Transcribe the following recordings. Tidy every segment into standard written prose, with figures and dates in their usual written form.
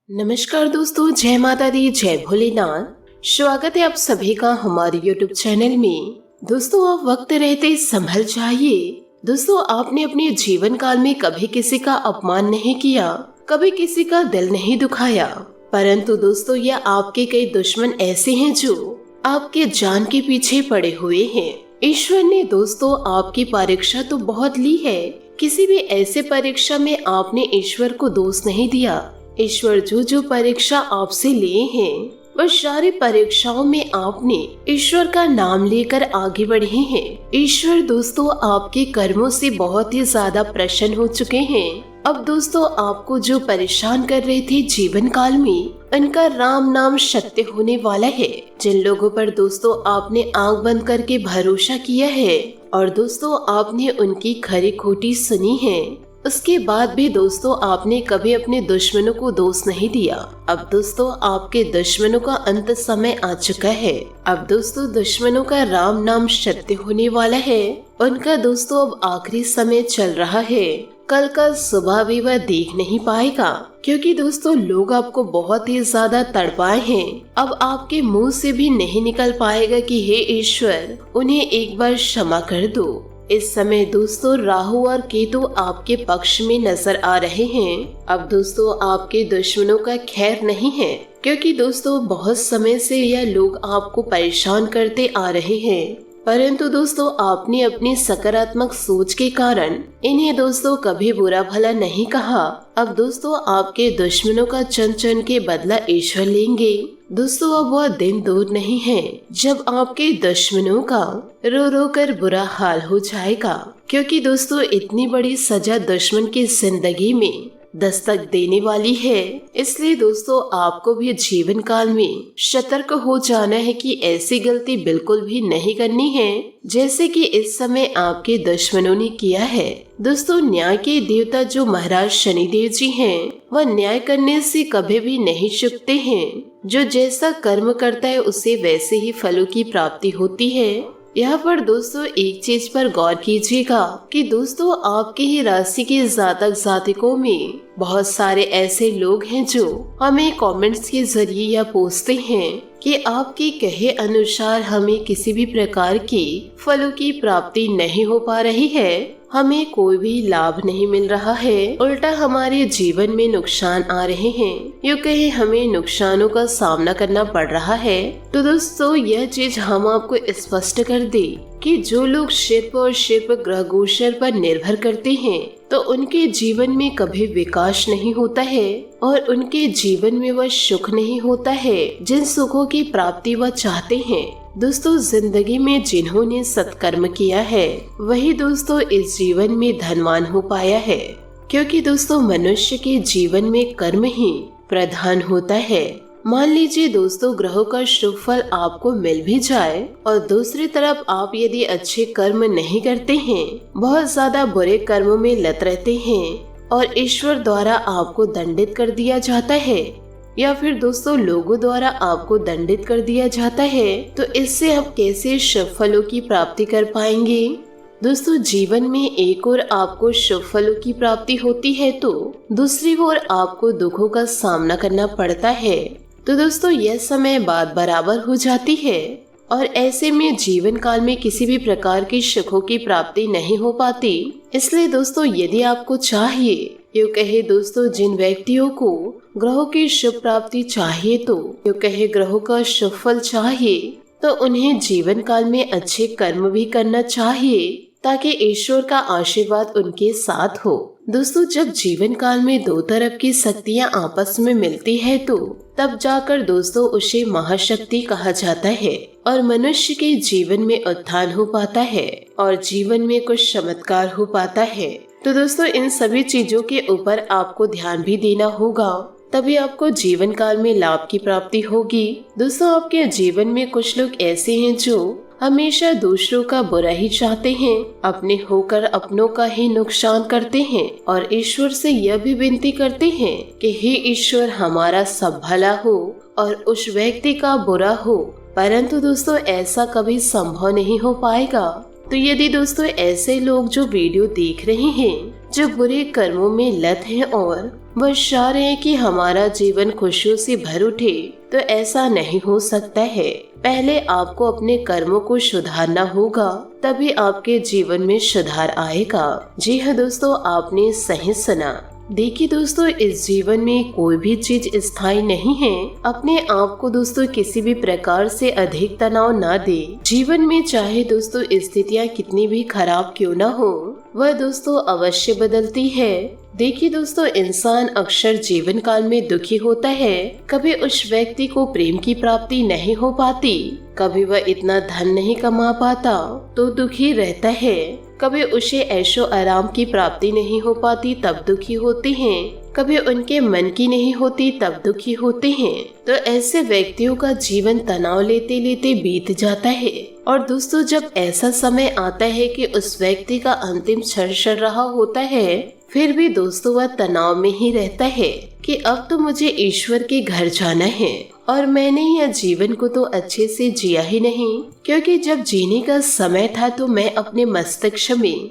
नमस्कार दोस्तों, जय माता दी, जय भोलेनाथ। स्वागत है आप सभी का हमारे YouTube चैनल में। दोस्तों, आप वक्त रहते संभल जाइए। दोस्तों, आपने अपने जीवन काल में कभी किसी का अपमान नहीं किया, कभी किसी का दिल नहीं दुखाया, परंतु दोस्तों यह आपके कई दुश्मन ऐसे हैं जो आपके जान के पीछे पड़े हुए हैं। ईश्वर ने दोस्तों आपकी परीक्षा तो बहुत ली है, किसी भी ऐसे परीक्षा में आपने ईश्वर को दोष नहीं दिया। ईश्वर जो परीक्षा आपसे लिए हैं, वह सारी परीक्षाओं में आपने ईश्वर का नाम लेकर आगे बढ़े हैं। ईश्वर दोस्तों आपके कर्मों से बहुत ही ज्यादा प्रसन्न हो चुके हैं। अब दोस्तों आपको जो परेशान कर रहे थे जीवन काल में, उनका राम नाम सत्य होने वाला है। जिन लोगों पर दोस्तों आपने आंख बंद करके भरोसा किया है और दोस्तों आपने उनकी खरी खोटी सुनी है, उसके बाद भी दोस्तों आपने कभी अपने दुश्मनों को दोष नहीं दिया। अब दोस्तों आपके दुश्मनों का अंत समय आ चुका है। अब दोस्तों दुश्मनों का राम नाम सत्य होने वाला है। उनका दोस्तों अब आखिरी समय चल रहा है। कल का सुबह भी वह देख नहीं पाएगा, क्योंकि दोस्तों लोग आपको बहुत ही ज्यादा तड़पाए हैं। अब आपके मुंह से भी नहीं निकल पाएगा कि हे ईश्वर, उन्हें एक बार क्षमा कर दो। इस समय दोस्तों राहु और केतु आपके पक्ष में नजर आ रहे हैं। अब दोस्तों आपके दुश्मनों का खैर नहीं है, क्योंकि दोस्तों बहुत समय से यह लोग आपको परेशान करते आ रहे हैं, परंतु दोस्तों आपने अपनी सकारात्मक सोच के कारण इन्हें दोस्तों कभी बुरा भला नहीं कहा। अब दोस्तों आपके दुश्मनों का चुन चुन के बदला ईश्वर लेंगे। दोस्तों अब वह दिन दूर नहीं है जब आपके दुश्मनों का रो रो कर बुरा हाल हो जाएगा, क्योंकि दोस्तों इतनी बड़ी सजा दुश्मन की जिंदगी में दस्तक देने वाली है। इसलिए दोस्तों आपको भी जीवन काल में सतर्क हो जाना है कि ऐसी गलती बिल्कुल भी नहीं करनी है जैसे कि इस समय आपके दुश्मनों ने किया है। दोस्तों न्याय के देवता जो महाराज शनिदेव जी हैं, वह न्याय करने से कभी भी नहीं चूकते हैं। जो जैसा कर्म करता है उसे वैसे ही फलों की प्राप्ति होती है। यहाँ पर दोस्तों एक चीज पर गौर कीजिएगा कि दोस्तों आपके ही राशि के जातक जातिकों में बहुत सारे ऐसे लोग हैं जो हमें कमेंट्स के जरिए यह पूछते हैं कि आपके कहे अनुसार हमें किसी भी प्रकार की फलों की प्राप्ति नहीं हो पा रही है, हमें कोई भी लाभ नहीं मिल रहा है, उल्टा हमारे जीवन में नुकसान आ रहे हैं, यूँ कहे हमें नुकसानों का सामना करना पड़ रहा है। तो दोस्तों यह चीज हम आपको स्पष्ट कर दे कि जो लोग शिल्प और शिल्प ग्रह गोचर पर निर्भर करते हैं, तो उनके जीवन में कभी विकास नहीं होता है और उनके जीवन में वह सुख नहीं होता है जिन सुखों की प्राप्ति वह चाहते हैं। दोस्तों जिंदगी में जिन्होंने सत्कर्म किया है वही दोस्तों इस जीवन में धनवान हो पाया है, क्योंकि दोस्तों मनुष्य के जीवन में कर्म ही प्रधान होता है। मान लीजिए दोस्तों ग्रहों का शुभ फल आपको मिल भी जाए और दूसरी तरफ आप यदि अच्छे कर्म नहीं करते हैं, बहुत ज्यादा बुरे कर्मों में लत रहते हैं और ईश्वर द्वारा आपको दंडित कर दिया जाता है या फिर दोस्तों लोगों द्वारा आपको दंडित कर दिया जाता है, तो इससे आप कैसे शुभ फलों की प्राप्ति कर पाएंगे। दोस्तों जीवन में एक ओर आपको शुभ फलों की प्राप्ति होती है तो दूसरी ओर आपको दुखों का सामना करना पड़ता है। तो दोस्तों यह समय बात बराबर हो जाती है और ऐसे में जीवन काल में किसी भी प्रकार की सुखों की प्राप्ति नहीं हो पाती। इसलिए दोस्तों यदि आपको चाहिए, यूँ कहे दोस्तों जिन व्यक्तियों को ग्रहों की शुभ प्राप्ति चाहिए, तो यूँ कहे ग्रहों का शुभ फल चाहिए, तो उन्हें जीवन काल में अच्छे कर्म भी करना चाहिए ताकि ईश्वर का आशीर्वाद उनके साथ हो। दोस्तों जब जीवन काल में दो तरफ की शक्तियाँ आपस में मिलती है तो तब जाकर दोस्तों उसे महाशक्ति कहा जाता है और मनुष्य के जीवन में उत्थान हो पाता है और जीवन में कुछ चमत्कार हो पाता है। तो दोस्तों इन सभी चीजों के ऊपर आपको ध्यान भी देना होगा, तभी आपको जीवन काल में लाभ की प्राप्ति होगी। दोस्तों आपके जीवन में कुछ लोग ऐसे हैं जो हमेशा दूसरों का बुरा ही चाहते हैं, अपने होकर अपनों का ही नुकसान करते हैं और ईश्वर से यह भी विनती करते हैं कि हे ईश्वर हमारा सब भला हो और उस व्यक्ति का बुरा हो, परंतु दोस्तों ऐसा कभी संभव नहीं हो पाएगा। तो यदि दोस्तों ऐसे लोग जो वीडियो देख रहे हैं, जो बुरे कर्मों में लत हैं और वह चाह रहे हैं कि हमारा जीवन खुशियों से भर उठे, तो ऐसा नहीं हो सकता है। पहले आपको अपने कर्मों को सुधारना होगा, तभी आपके जीवन में सुधार आएगा। जी हाँ दोस्तों, आपने सही सुना। देखिए दोस्तों, इस जीवन में कोई भी चीज स्थायी नहीं है। अपने आप को दोस्तों किसी भी प्रकार से अधिक तनाव ना दे। जीवन में चाहे दोस्तों स्थितियाँ कितनी भी खराब क्यों ना हो, वह दोस्तों अवश्य बदलती है। देखिए दोस्तों, इंसान अक्सर जीवन काल में दुखी होता है। कभी उस व्यक्ति को प्रेम की प्राप्ति नहीं हो पाती, कभी वह इतना धन नहीं कमा पाता तो दुखी रहता है, कभी उसे ऐशो आराम की प्राप्ति नहीं हो पाती तब दुखी होते हैं, कभी उनके मन की नहीं होती तब दुखी होते हैं। तो ऐसे व्यक्तियों का जीवन तनाव लेते लेते बीत जाता है। और दोस्तों, जब ऐसा समय आता है कि उस व्यक्ति का अंतिम क्षण चल रहा होता है, फिर भी दोस्तों वह तनाव में ही रहता है कि अब तो मुझे ईश्वर के घर जाना है और मैंने यह जीवन को तो अच्छे से जिया ही नहीं, क्योंकि जब जीने का समय था तो मैं अपने मस्तिष्क में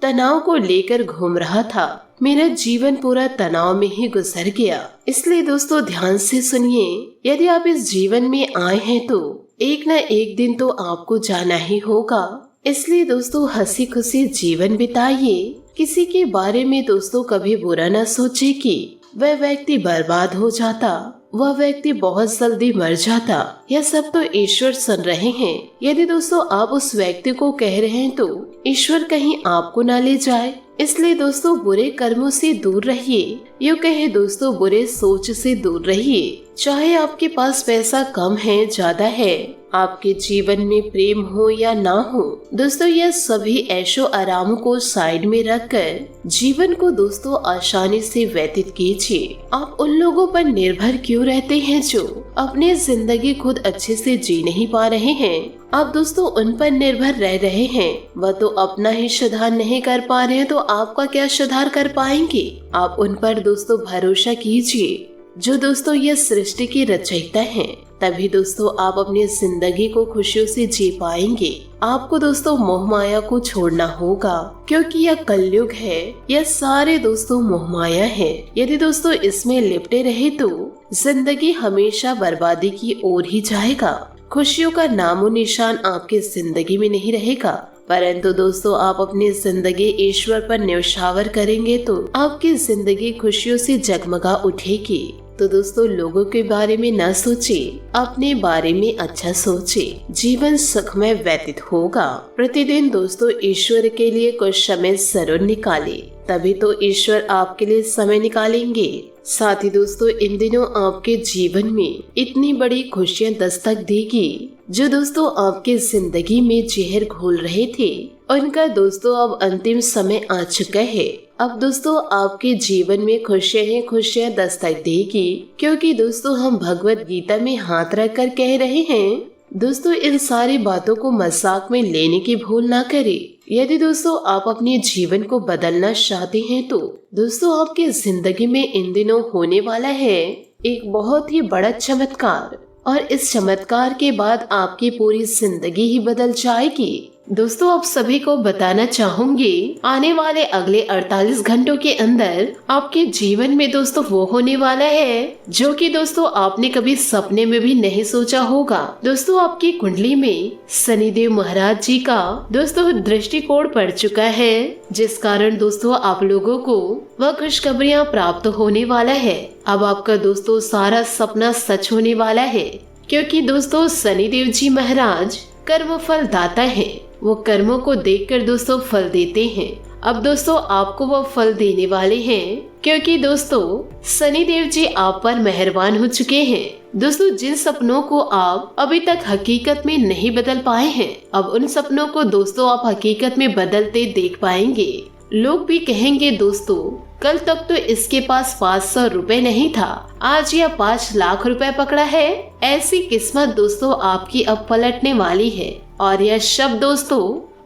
तनाव को लेकर घूम रहा था। मेरा जीवन पूरा तनाव में ही गुजर गया। इसलिए दोस्तों ध्यान से सुनिए, यदि आप इस जीवन में आए हैं तो एक न एक दिन तो आपको जाना ही होगा। इसलिए दोस्तों हंसी खुशी जीवन बिताइए। किसी के बारे में दोस्तों कभी बुरा न सोचे कि वह व्यक्ति बर्बाद हो जाता, वह व्यक्ति बहुत जल्दी मर जाता। यह सब तो ईश्वर सुन रहे हैं। यदि दोस्तों आप उस व्यक्ति को कह रहे हैं तो ईश्वर कहीं आपको ना ले जाए। इसलिए दोस्तों बुरे कर्मों से दूर रहिए, यूँ कहे दोस्तों बुरे सोच से दूर रहिए। चाहे आपके पास पैसा कम है ज्यादा है, आपके जीवन में प्रेम हो या ना हो, दोस्तों यह सभी ऐशो आराम को साइड में रखकर जीवन को दोस्तों आसानी से व्यतीत कीजिए। आप उन लोगों पर निर्भर क्यों रहते हैं जो अपनी जिंदगी खुद अच्छे से जी नहीं पा रहे हैं? आप दोस्तों उन पर निर्भर रह रहे हैं, वह तो अपना ही सुधार नहीं कर पा रहे हैं, तो आपका क्या सुधार कर पाएंगे? आप उन पर दोस्तों भरोसा कीजिए जो दोस्तों यह सृष्टि की रचयिता हैं। तभी दोस्तों आप अपनी जिंदगी को खुशियों से जी पाएंगे। आपको दोस्तों मोह माया को छोड़ना होगा, क्योंकि यह कलयुग है। यह सारे दोस्तों मोह माया है। यदि दोस्तों इसमें लिपटे रहे तो जिंदगी हमेशा बर्बादी की ओर ही जाएगा। खुशियों का नामो निशान आपकी जिंदगी में नहीं रहेगा। परंतु दोस्तों आप अपनी जिंदगी ईश्वर पर न्यौछावर करेंगे तो आपकी जिंदगी खुशियों से जगमगा उठेगी। तो दोस्तों लोगों के बारे में न सोचे, अपने बारे में अच्छा सोचे। जीवन सुखमय व्यतीत होगा। प्रतिदिन दोस्तों ईश्वर के लिए कुछ समय जरूर निकाले, तभी तो ईश्वर आपके लिए समय निकालेंगे। साथ ही दोस्तों इन दिनों आपके जीवन में इतनी बड़ी खुशियां दस्तक देगी जो दोस्तों आपके जिंदगी में जहर घोल रहे थे, उनका दोस्तों अब अंतिम समय आ चुका है। अब दोस्तों आपके जीवन में खुशियां ही खुशियां दस्तक देगी, क्योंकि दोस्तों हम भगवत गीता में हाथ रख कर कह रहे हैं। दोस्तों इन सारी बातों को मजाक में लेने की भूल ना करें। यदि दोस्तों आप अपने जीवन को बदलना चाहते हैं तो दोस्तों आपकी जिंदगी में इन दिनों होने वाला है एक बहुत ही बड़ा चमत्कार, और इस चमत्कार के बाद आपकी पूरी जिंदगी ही बदल जाएगी। दोस्तों आप सभी को बताना चाहूंगी, आने वाले अगले 48 घंटों के अंदर आपके जीवन में दोस्तों वो होने वाला है जो कि दोस्तों आपने कभी सपने में भी नहीं सोचा होगा। दोस्तों आपकी कुंडली में शनिदेव महाराज जी का दोस्तों दृष्टिकोण पड़ चुका है, जिस कारण दोस्तों आप लोगों को वह खुशखबरियाँ प्राप्त होने वाला है। अब आपका दोस्तों सारा सपना सच होने वाला है, क्योंकि दोस्तों शनिदेव जी महाराज कर्म फल दाता है। वो कर्मों को देखकर दोस्तों फल देते हैं। अब दोस्तों आपको वो फल देने वाले हैं, क्योंकि दोस्तों शनिदेव जी आप पर मेहरबान हो चुके हैं। दोस्तों जिन सपनों को आप अभी तक हकीकत में नहीं बदल पाए हैं, अब उन सपनों को दोस्तों आप हकीकत में बदलते देख पाएंगे। लोग भी कहेंगे दोस्तों कल तक तो इसके पास 500 रुपए नहीं था, आज यह 5 लाख रुपए पकड़ा है। ऐसी किस्मत दोस्तों आपकी अब पलटने वाली है, और यह शब्द दोस्तों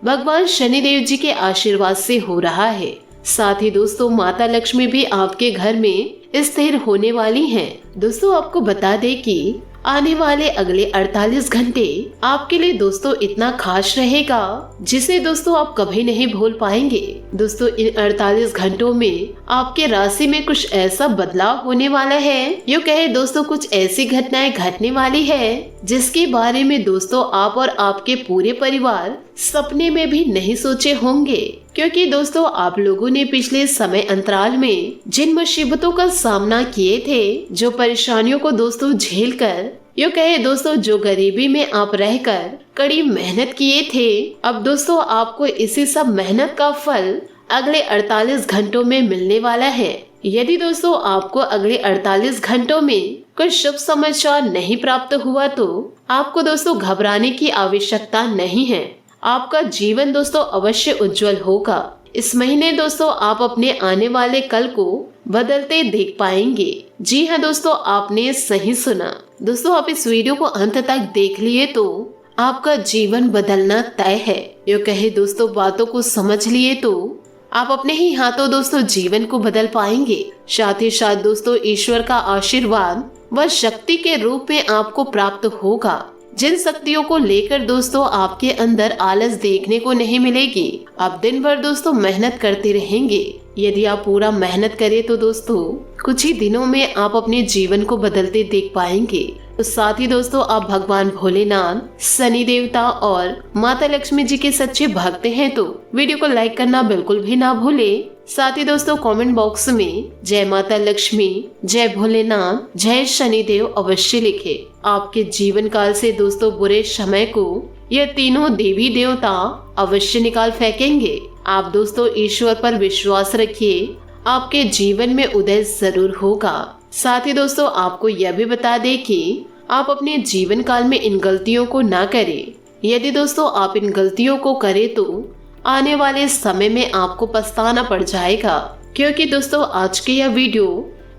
भगवान शनिदेव जी के आशीर्वाद से हो रहा है। साथ ही दोस्तों माता लक्ष्मी भी आपके घर में स्थिर होने वाली हैं। दोस्तों आपको बता दें कि आने वाले अगले 48 घंटे आपके लिए दोस्तों इतना खास रहेगा जिसे दोस्तों आप कभी नहीं भूल पाएंगे। दोस्तों इन 48 घंटों में आपके राशि में कुछ ऐसा बदलाव होने वाला है, यूँ कहे दोस्तों कुछ ऐसी घटनाएं घटने वाली है जिसके बारे में दोस्तों आप और आपके पूरे परिवार सपने में भी नहीं सोचे होंगे। क्योंकि दोस्तों आप लोगों ने पिछले समय अंतराल में जिन मुसीबतों का सामना किए थे, जो परेशानियों को दोस्तों झेल कर, यूँ कहे दोस्तों जो गरीबी में आप रहकर कड़ी मेहनत किए थे, अब दोस्तों आपको इसी सब मेहनत का फल अगले 48 घंटों में मिलने वाला है। यदि दोस्तों आपको अगले 48 घंटों में कोई शुभ समाचार नहीं प्राप्त हुआ तो आपको दोस्तों घबराने की आवश्यकता नहीं है। आपका जीवन दोस्तों अवश्य उज्जवल होगा। इस महीने दोस्तों आप अपने आने वाले कल को बदलते देख पाएंगे। जी हाँ दोस्तों, आपने सही सुना। दोस्तों आप इस वीडियो को अंत तक देख लिए तो आपका जीवन बदलना तय है। यो कहे दोस्तों बातों को समझ लिए तो आप अपने ही हाथों दोस्तों जीवन को बदल पाएंगे। साथ ही साथ दोस्तों ईश्वर का आशीर्वाद व शक्ति के रूप में आपको प्राप्त होगा, जिन शक्तियों को लेकर दोस्तों आपके अंदर आलस देखने को नहीं मिलेगी। आप दिन भर दोस्तों मेहनत करते रहेंगे। यदि आप पूरा मेहनत करें तो दोस्तों कुछ ही दिनों में आप अपने जीवन को बदलते देख पाएंगे। तो साथ ही दोस्तों आप भगवान भोलेनाथ, शनि देवता और माता लक्ष्मी जी के सच्चे भक्त हैं तो वीडियो को लाइक करना बिल्कुल भी ना भूले। साथ ही दोस्तों कमेंट बॉक्स में जय माता लक्ष्मी, जय भोलेनाथ, जय शनिदेव अवश्य लिखे। आपके जीवन काल से दोस्तों बुरे समय को ये तीनों देवी देवता अवश्य निकाल फेंकेंगे। आप दोस्तों ईश्वर पर विश्वास रखिए, आपके जीवन में उदय जरूर होगा। साथ ही दोस्तों आपको यह भी बता दें कि आप अपने जीवन काल में इन गलतियों को ना करें। यदि दोस्तों आप इन गलतियों को करें तो आने वाले समय में आपको पछताना पड़ जाएगा। क्योंकि दोस्तों आज की यह वीडियो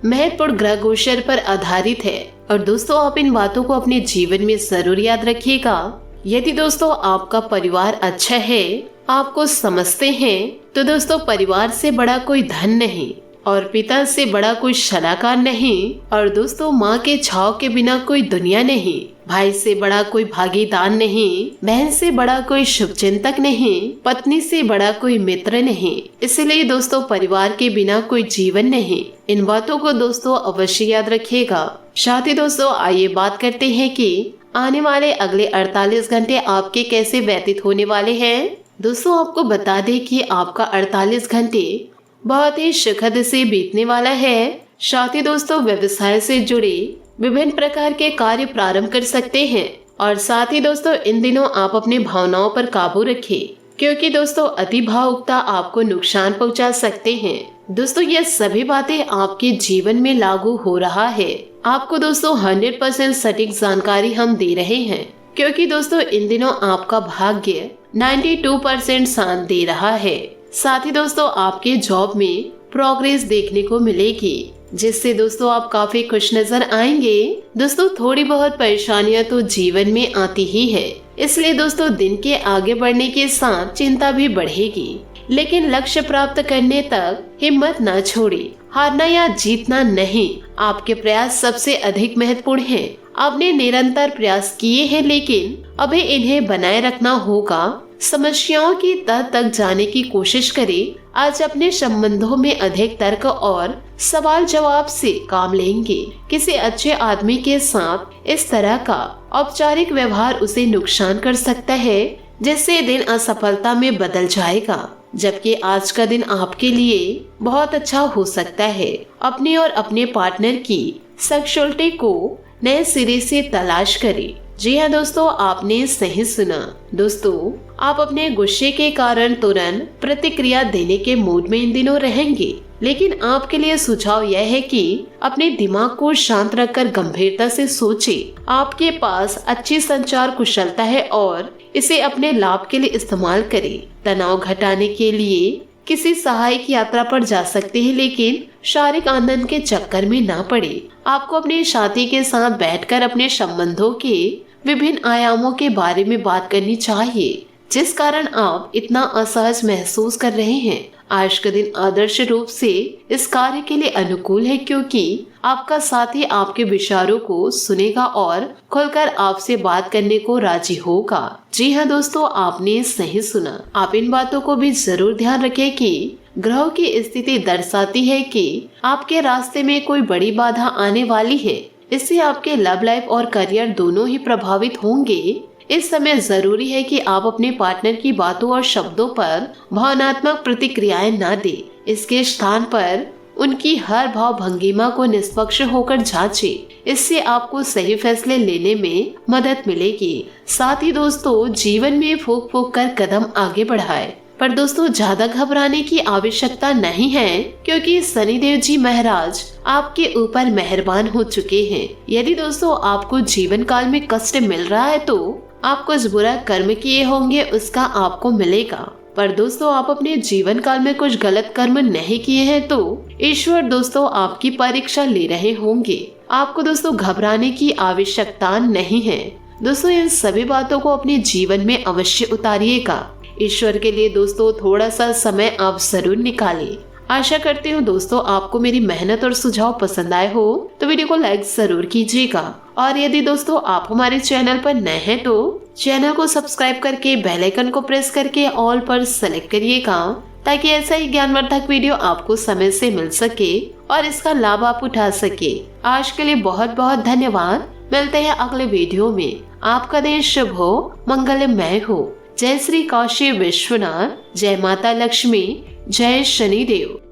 महत्वपूर्ण ग्रह गोचर पर आधारित है और दोस्तों आप इन बातों को अपने जीवन में जरूर याद रखिएगा। यदि दोस्तों आपका परिवार अच्छा है, आपको समझते हैं, तो दोस्तों परिवार से बड़ा कोई धन नहीं और पिता से बड़ा कोई सलाहकार नहीं और दोस्तों माँ के छाव के बिना कोई दुनिया नहीं, भाई से बड़ा कोई भागीदार नहीं, बहन से बड़ा कोई शुभचिंतक नहीं, पत्नी से बड़ा कोई मित्र नहीं। इसलिए दोस्तों परिवार के बिना कोई जीवन नहीं। इन बातों को दोस्तों अवश्य याद रखिएगा। साथ ही दोस्तों आइए बात करते हैं कि आने वाले अगले 48 घंटे आपके कैसे व्यतीत होने वाले हैं। दोस्तों आपको बता दें कि आपका 48 घंटे बहुत ही सुखद से बीतने वाला है। साथ ही दोस्तों व्यवसाय से जुड़े विभिन्न प्रकार के कार्य प्रारंभ कर सकते हैं और साथ ही दोस्तों इन दिनों आप अपनी भावनाओं पर काबू रखें, क्योंकि दोस्तों अति भावुकता आपको नुकसान पहुंचा सकते हैं। दोस्तों ये सभी बातें आपके जीवन में लागू हो रहा है। आपको दोस्तों 100% सटीक जानकारी हम दे रहे हैं, क्योंकि दोस्तों इन दिनों आपका भाग्य 92% साथ दे रहा है। साथ ही दोस्तों आपके जॉब में प्रोग्रेस देखने को मिलेगी, जिससे दोस्तों आप काफी खुश नजर आएंगे। दोस्तों थोड़ी बहुत परेशानियां तो जीवन में आती ही है, इसलिए दोस्तों दिन के आगे बढ़ने के साथ चिंता भी बढ़ेगी, लेकिन लक्ष्य प्राप्त करने तक हिम्मत न छोड़े। हारना या जीतना नहीं, आपके प्रयास सबसे अधिक महत्वपूर्ण है। आपने निरंतर प्रयास किए हैं, लेकिन अभी इन्हें बनाए रखना होगा। समस्याओं की तह तक जाने की कोशिश करें। आज अपने संबंधों में अधिक तर्क और सवाल जवाब से काम लेंगे। किसी अच्छे आदमी के साथ इस तरह का औपचारिक व्यवहार उसे नुकसान कर सकता है, जिससे दिन असफलता में बदल जाएगा। जबकि आज का दिन आपके लिए बहुत अच्छा हो सकता है। अपने और अपने पार्टनर की सेक्सुअलिटी को नए सिरे से तलाश करें। जी हाँ दोस्तों, आपने सही सुना। दोस्तों आप अपने गुस्से के कारण तुरंत प्रतिक्रिया देने के मूड में इन दिनों रहेंगे, लेकिन आपके लिए सुझाव यह है कि अपने दिमाग को शांत रखकर गंभीरता से सोचें। आपके पास अच्छी संचार कुशलता है और इसे अपने लाभ के लिए इस्तेमाल करें। तनाव घटाने के लिए किसी सहायक यात्रा पर जा सकते हैं, लेकिन शारीरिक आनंद के चक्कर में ना पड़े। आपको अपने साथी के साथ बैठकर अपने संबंधों के विभिन्न आयामों के बारे में बात करनी चाहिए, जिस कारण आप इतना असहज महसूस कर रहे हैं। आज का दिन आदर्श रूप से इस कार्य के लिए अनुकूल है, क्योंकि आपका साथी आपके विचारों को सुनेगा और खुलकर आपसे बात करने को राजी होगा। जी हाँ दोस्तों, आपने सही सुना। आप इन बातों को भी जरूर ध्यान रखें कि ग्रहों की स्थिति दर्शाती है कि आपके रास्ते में कोई बड़ी बाधा आने वाली है। इससे आपके लव लाइफ और करियर दोनों ही प्रभावित होंगे। इस समय जरूरी है कि आप अपने पार्टनर की बातों और शब्दों पर भावनात्मक प्रतिक्रियाएं न दें। इसके स्थान पर उनकी हर भाव भंगिमा को निष्पक्ष होकर जांचें। इससे आपको सही फैसले लेने में मदद मिलेगी। साथ ही दोस्तों, जीवन में फूंक फूंक कर कदम आगे बढ़ाएं। पर दोस्तों, ज्यादा घबराने की आवश्यकता नहीं है, क्योंकि शनिदेव जी महाराज आपके ऊपर मेहरबान हो चुके हैं। यदि दोस्तों आपको जीवन काल में कष्ट मिल रहा है तो आप कुछ बुरा कर्म किए होंगे, उसका आपको मिलेगा। पर दोस्तों, आप अपने जीवन काल में कुछ गलत कर्म नहीं किए हैं तो ईश्वर दोस्तों आपकी परीक्षा ले रहे होंगे। आपको दोस्तों घबराने की आवश्यकता नहीं है। दोस्तों, इन सभी बातों को अपने जीवन में अवश्य उतारिएगा। ईश्वर के लिए दोस्तों थोड़ा सा समय आप जरूर निकालें। आशा करती हूँ दोस्तों आपको मेरी मेहनत और सुझाव पसंद आए हो तो वीडियो को लाइक जरूर कीजिएगा। और यदि दोस्तों आप हमारे चैनल पर नए हैं तो चैनल को सब्सक्राइब करके बेल आइकन को प्रेस करके ऑल पर सेलेक्ट करिएगा, ताकि ऐसा ही ज्ञानवर्धक वीडियो आपको समय से मिल सके और इसका लाभ आप उठा सके। आज के लिए बहुत बहुत धन्यवाद। मिलते हैं अगले वीडियो में। आपका दिन शुभ हो, मंगलमय हो। जय श्री काशी विश्वनाथ, जय माता लक्ष्मी, जय शनिदेव।